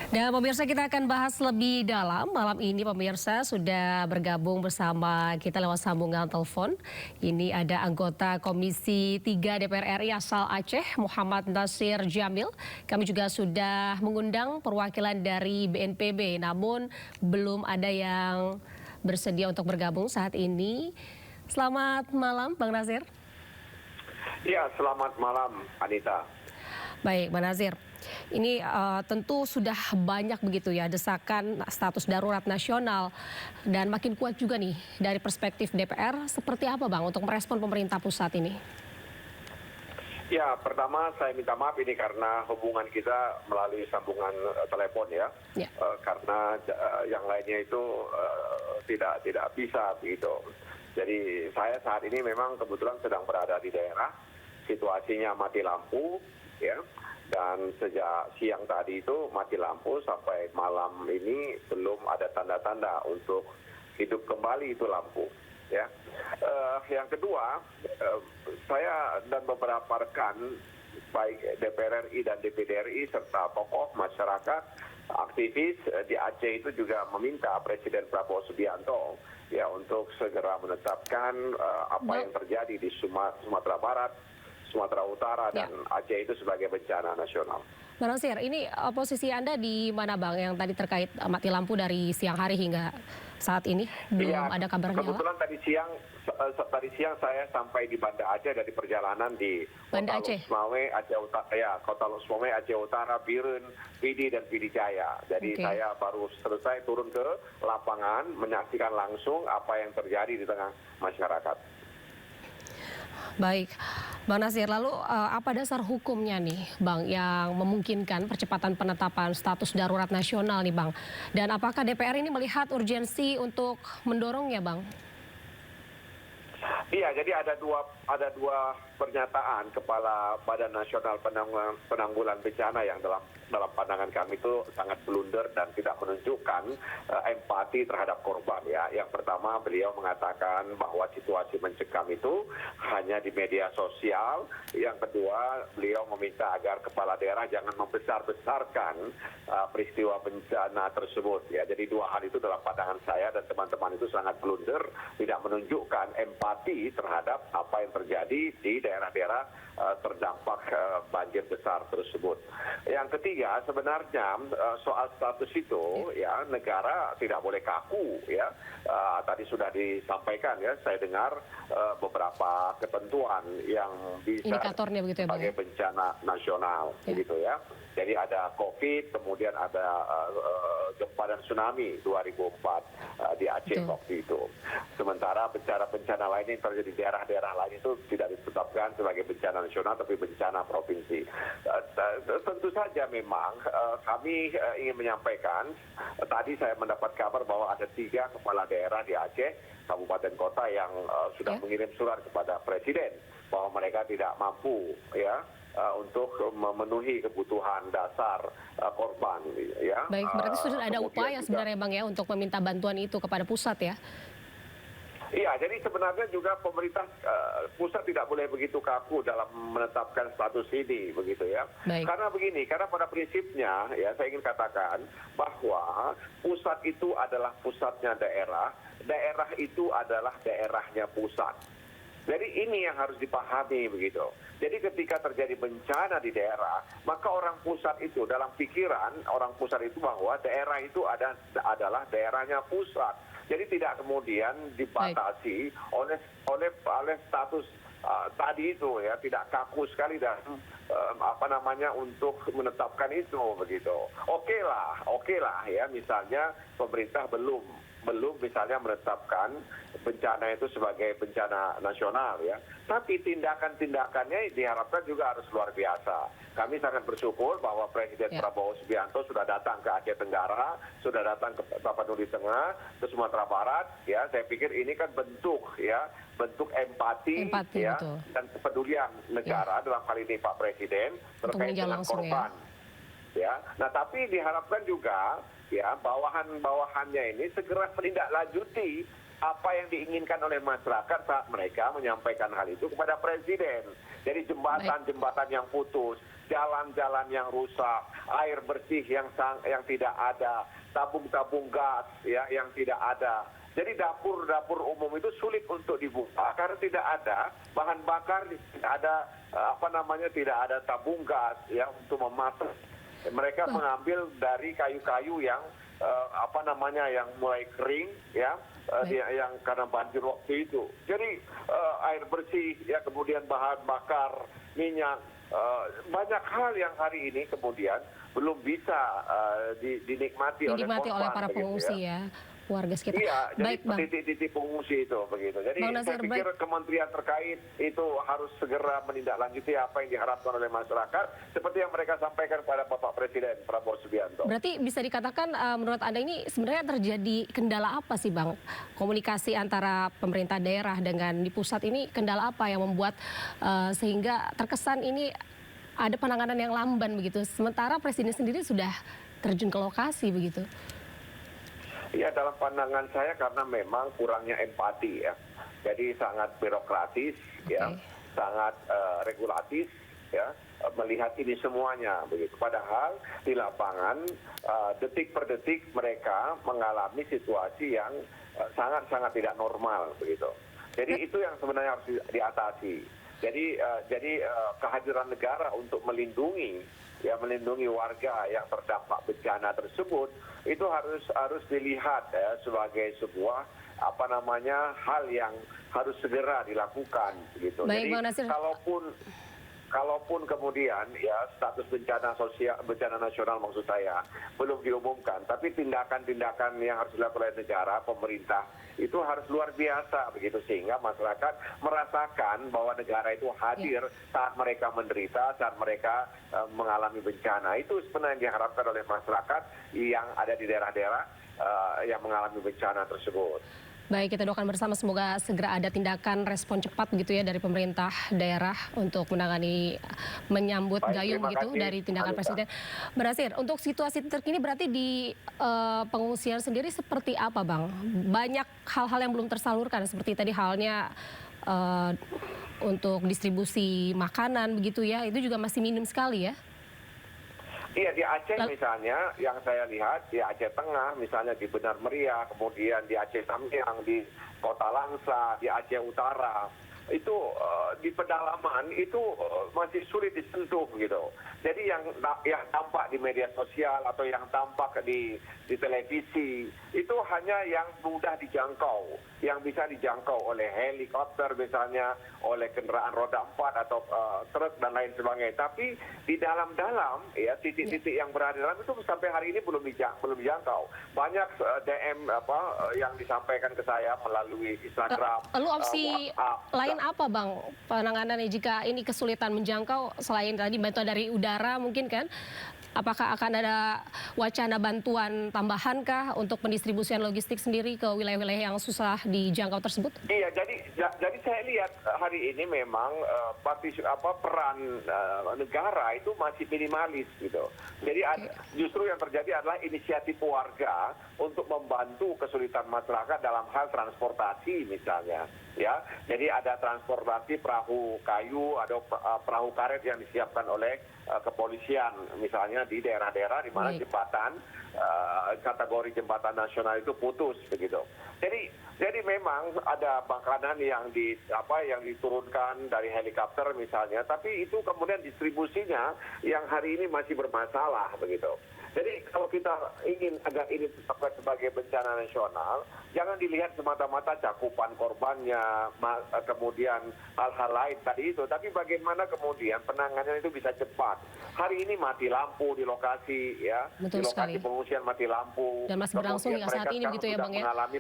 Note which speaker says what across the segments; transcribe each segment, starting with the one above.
Speaker 1: Dan pemirsa, kita akan bahas lebih dalam malam ini. Pemirsa sudah bergabung bersama kita lewat sambungan telepon. Ini ada anggota Komisi 3 DPR RI asal Aceh, Muhammad Nasir Jamil. Kami juga sudah mengundang perwakilan dari BNPB, namun belum ada yang bersedia untuk bergabung saat ini. Selamat malam, Bang Nasir.
Speaker 2: Ya, selamat malam, Anita.
Speaker 1: Baik, Bang Nasir. Ini tentu sudah banyak begitu ya desakan status darurat nasional dan makin kuat juga nih dari perspektif DPR. Seperti apa Bang untuk merespon pemerintah pusat ini?
Speaker 2: Ya, pertama saya minta maaf ini karena hubungan kita melalui sambungan telepon ya. Karena yang lainnya itu tidak bisa begitu. Jadi saya saat ini memang kebetulan sedang berada di daerah, situasinya mati lampu ya. Dan sejak siang tadi itu mati lampu sampai malam ini belum ada tanda-tanda untuk hidup kembali itu lampu. Ya, yang kedua, saya dan beberapa rekan baik DPR RI dan DPD RI serta tokoh masyarakat aktivis di Aceh itu juga meminta Presiden Prabowo Subianto ya untuk segera menetapkan apa yang terjadi di Sumatera Barat, Sumatera Utara dan Aceh itu sebagai bencana nasional.
Speaker 1: Bang Nasir, ini posisi Anda di mana Bang yang tadi terkait mati lampu dari siang hari hingga saat ini belum ada kabar nyala?
Speaker 2: Kebetulan tadi siang saya sampai di Banda Aceh dari perjalanan di
Speaker 1: Banda Aceh.
Speaker 2: Kota Losmawe, Aceh Utara, Biren, Pidi dan Pidi Jaya. Jadi saya baru selesai turun ke lapangan menyaksikan langsung apa yang terjadi di tengah masyarakat.
Speaker 1: Baik, Bang Nasir, lalu apa dasar hukumnya nih Bang yang memungkinkan percepatan penetapan status darurat nasional nih Bang? Dan apakah DPR ini melihat urgensi untuk mendorongnya Bang?
Speaker 2: Iya, jadi ada dua pernyataan Kepala Badan Nasional Penanggulangan Bencana yang dalam pandangan kami itu sangat blunder dan tidak menunjukkan empati terhadap korban ya. Yang pertama, beliau mengatakan bahwa situasi mencekam itu hanya di media sosial. Yang kedua, beliau meminta agar kepala daerah jangan membesar-besarkan peristiwa bencana tersebut ya. Jadi dua hal itu dalam pandangan saya dan teman-teman itu sangat blunder, tidak menunjukkan empati terhadap apa yang terjadi di daerah-daerah terdampak banjir besar tersebut. Yang ketiga, sebenarnya soal status itu ya negara tidak boleh kaku ya. Tadi sudah disampaikan ya, saya dengar beberapa ketentuan yang bisa
Speaker 1: indikatornya begitu ya, Bang,
Speaker 2: sebagai bencana nasional begitu ya. Jadi ada COVID, kemudian ada gempa dan tsunami 2004 di Aceh waktu itu. Sementara bencana lain yang terjadi di daerah-daerah lain itu tidak ditetapkan sebagai bencana nasional tapi bencana provinsi. Tentu saja memang kami ingin menyampaikan, tadi saya mendapat kabar bahwa ada 3 kepala daerah di Aceh, kabupaten kota yang sudah mengirim surat kepada Presiden bahwa mereka tidak mampu ya untuk memenuhi kebutuhan dasar korban ya.
Speaker 1: Baik, berarti sudah ada upaya sebenarnya Bang ya untuk meminta bantuan itu kepada pusat ya.
Speaker 2: Iya, jadi sebenarnya juga pemerintah pusat tidak boleh begitu kaku dalam menetapkan status ini, begitu ya. Karena begini, karena pada prinsipnya ya saya ingin katakan bahwa pusat itu adalah pusatnya daerah, daerah itu adalah daerahnya pusat. Jadi ini yang harus dipahami begitu. Jadi ketika terjadi bencana di daerah, maka orang pusat itu dalam pikiran orang pusat itu bahwa daerah itu adalah daerahnya pusat. Jadi tidak kemudian dibatasi oleh status tadi itu ya, tidak kaku sekali dan untuk menetapkan itu begitu. Oke lah ya, misalnya pemerintah belum misalnya menetapkan bencana itu sebagai bencana nasional ya. Tapi tindakan-tindakannya diharapkan juga harus luar biasa. Kami sangat bersyukur bahwa Presiden Prabowo Subianto sudah datang ke Aceh Tenggara, sudah datang ke Tapanuli Tengah, ke Sumatera Barat ya. Saya pikir ini kan bentuk empati ya, dan kepedulian negara dalam hal ini Pak Presiden terkait dengan korban. Ya. Nah, tapi diharapkan juga ya bawahannya ini segera menindaklanjuti apa yang diinginkan oleh masyarakat saat mereka menyampaikan hal itu kepada presiden. Jadi jembatan-jembatan yang putus, jalan-jalan yang rusak, air bersih yang tidak ada, tabung-tabung gas ya yang tidak ada. Jadi dapur-dapur umum itu sulit untuk dibuka karena tidak ada bahan bakar, tidak ada tidak ada tabung gas ya untuk memasak. Mereka mengambil dari kayu-kayu yang yang mulai kering ya, yang karena banjir waktu itu. Jadi air bersih ya, kemudian bahan bakar, minyak, banyak hal yang hari ini kemudian belum bisa dinikmati oleh
Speaker 1: para pengungsi ya. Warga sekitar.
Speaker 2: Iya,
Speaker 1: baik,
Speaker 2: jadi titik-titik pengungsi itu begitu. Jadi saya pikir kementerian terkait itu harus segera menindaklanjuti apa yang diharapkan oleh masyarakat seperti yang mereka sampaikan kepada Bapak Presiden Prabowo Subianto.
Speaker 1: Berarti bisa dikatakan menurut Anda ini sebenarnya terjadi kendala apa sih Bang? Komunikasi antara pemerintah daerah dengan di pusat ini kendala apa yang membuat sehingga terkesan ini ada penanganan yang lamban begitu. Sementara Presiden sendiri sudah terjun ke lokasi begitu.
Speaker 2: Ya, dalam pandangan saya karena memang kurangnya empati ya. Jadi sangat birokratis ya, sangat regulatif ya, melihat ini semuanya begitu. Padahal di lapangan detik per detik mereka mengalami situasi yang sangat-sangat tidak normal begitu. Jadi itu yang sebenarnya harus diatasi. Jadi kehadiran negara untuk melindungi warga yang terdampak bencana tersebut itu harus dilihat ya, sebagai sebuah hal yang harus segera dilakukan gitu.
Speaker 1: Baik,
Speaker 2: jadi kalaupun kemudian ya status bencana nasional maksud saya belum diumumkan, tapi tindakan-tindakan yang harus dilakukan oleh negara, pemerintah itu harus luar biasa begitu, sehingga masyarakat merasakan bahwa negara itu hadir saat mereka menderita, saat mereka mengalami bencana. Itu sebenarnya yang diharapkan oleh masyarakat yang ada di daerah-daerah yang mengalami bencana tersebut.
Speaker 1: Baik, kita doakan bersama semoga segera ada tindakan respon cepat begitu ya dari pemerintah daerah untuk menyambut gayung gitu dari tindakan Presiden. Berhasil. Untuk situasi terkini berarti di pengungsian sendiri seperti apa Bang? Banyak hal-hal yang belum tersalurkan seperti tadi halnya untuk distribusi makanan begitu ya, itu juga masih minim sekali ya?
Speaker 2: Iya, di Aceh misalnya yang saya lihat, di Aceh Tengah misalnya di Benar Meriah, kemudian di Aceh Samyang, di Kota Langsa, di Aceh Utara, itu di pedalaman itu masih sulit disentuh gitu. Jadi yang tampak di media sosial atau yang tampak di televisi itu hanya yang mudah dijangkau, yang bisa dijangkau oleh helikopter misalnya, oleh kendaraan roda 4 atau truk dan lain sebagainya. Tapi di dalam-dalam ya titik-titik yang berada dalam itu sampai hari ini belum dijangkau. Banyak DM yang disampaikan ke saya melalui Instagram.
Speaker 1: Lalu opsi lain apa Bang penanganannya jika ini kesulitan menjangkau selain tadi bantuan dari udara mungkin kan? Apakah akan ada wacana bantuan tambahan kah untuk pendistribusian logistik sendiri ke wilayah-wilayah yang susah dijangkau tersebut?
Speaker 2: Iya, jadi saya lihat hari ini memang peran negara itu masih minimalis gitu. Jadi justru yang terjadi adalah inisiatif warga untuk membantu kesulitan masyarakat dalam hal transportasi misalnya. Ya, jadi ada transportasi perahu kayu, ada perahu karet yang disiapkan oleh kepolisian misalnya di daerah-daerah di mana jembatan kategori jembatan nasional itu putus begitu. Jadi memang ada makanan yang diturunkan dari helikopter misalnya, tapi itu kemudian distribusinya yang hari ini masih bermasalah begitu. Jadi kalau kita ingin agar ini ditetapkan sebagai bencana nasional, jangan dilihat semata-mata cakupan korbannya, kemudian hal-hal lain tadi itu, tapi bagaimana kemudian penanganan itu bisa cepat. Hari ini mati lampu di lokasi ya,
Speaker 1: betul
Speaker 2: di lokasi
Speaker 1: sekali.
Speaker 2: Pengungsian mati lampu.
Speaker 1: Dan masih berlangsung hingga saat ini begitu ya Bang ya?
Speaker 2: Mengalami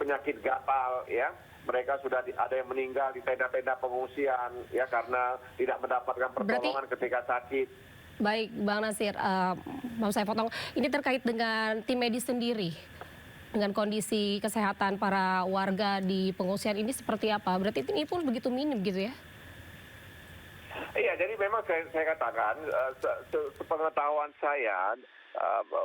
Speaker 2: penyakit gatal ya. Mereka sudah ada yang meninggal di tenda-tenda pengungsian ya karena tidak mendapatkan pertolongan ketika sakit.
Speaker 1: Baik, Bang Nasir, mau saya potong. Ini terkait dengan tim medis sendiri, dengan kondisi kesehatan para warga di pengungsian ini seperti apa? Berarti ini pun begitu minim gitu ya?
Speaker 2: Iya, jadi memang saya katakan, sepengetahuan saya,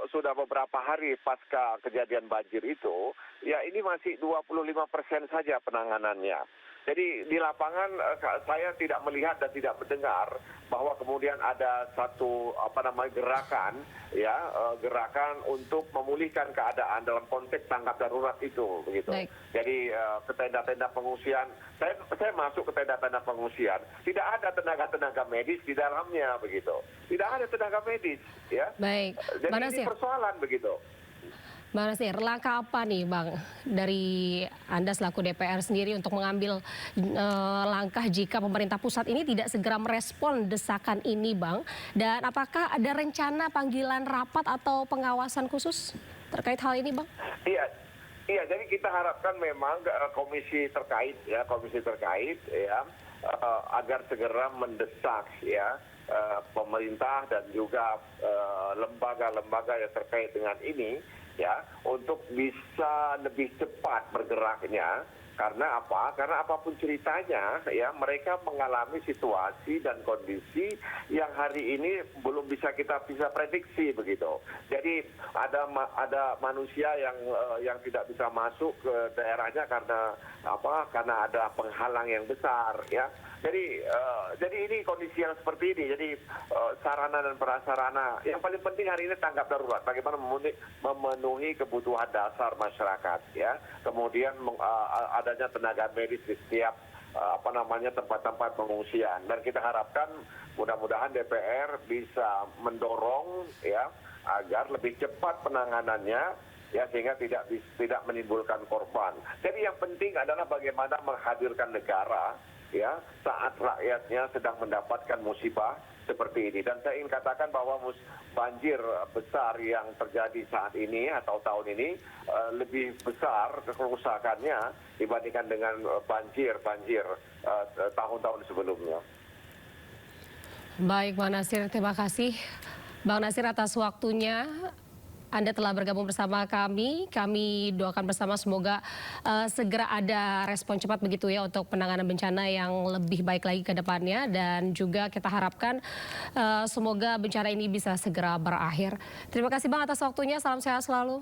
Speaker 2: sudah beberapa hari pasca kejadian banjir itu, ya ini masih 25% saja penanganannya. Jadi di lapangan saya tidak melihat dan tidak mendengar bahwa kemudian ada satu gerakan gerakan untuk memulihkan keadaan dalam konteks tanggap darurat itu begitu. Baik. Jadi ke tenda-tenda pengungsian, saya masuk ke tenda-tenda pengungsian, tidak ada tenaga medis di dalamnya begitu. Tidak ada tenaga medis ya.
Speaker 1: Baik.
Speaker 2: Jadi ini persoalan begitu.
Speaker 1: Bang Nasir, langkah apa nih Bang dari Anda selaku DPR sendiri untuk mengambil langkah jika pemerintah pusat ini tidak segera merespon desakan ini Bang? Dan apakah ada rencana panggilan rapat atau pengawasan khusus terkait hal ini Bang?
Speaker 2: Iya, jadi kita harapkan memang komisi terkait ya agar segera mendesak ya pemerintah dan juga lembaga-lembaga yang terkait dengan ini ya untuk bisa lebih cepat bergeraknya. Karena apa? Karena apapun ceritanya ya mereka mengalami situasi dan kondisi yang hari ini belum bisa kita prediksi begitu. Jadi ada manusia yang tidak bisa masuk ke daerahnya karena apa? Karena ada penghalang yang besar ya. Jadi ini kondisi yang seperti ini. Jadi sarana dan prasarana yang paling penting hari ini tanggap darurat. Bagaimana memenuhi kebutuhan dasar masyarakat ya. Kemudian adanya tenaga medis di setiap tempat-tempat pengungsian. Dan kita harapkan mudah-mudahan DPR bisa mendorong ya agar lebih cepat penanganannya ya sehingga tidak menimbulkan korban. Jadi yang penting adalah bagaimana menghadirkan negara ya saat rakyatnya sedang mendapatkan musibah seperti ini. Dan saya ingin katakan bahwa banjir besar yang terjadi saat ini atau tahun ini lebih besar kerusakannya dibandingkan dengan banjir tahun-tahun sebelumnya.
Speaker 1: Baik Bang Nasir, terima kasih Bang Nasir atas waktunya. Anda telah bergabung bersama kami. Kami doakan bersama semoga segera ada respon cepat begitu ya untuk penanganan bencana yang lebih baik lagi ke depannya. Dan juga kita harapkan semoga bencana ini bisa segera berakhir. Terima kasih Bang atas waktunya. Salam sehat selalu.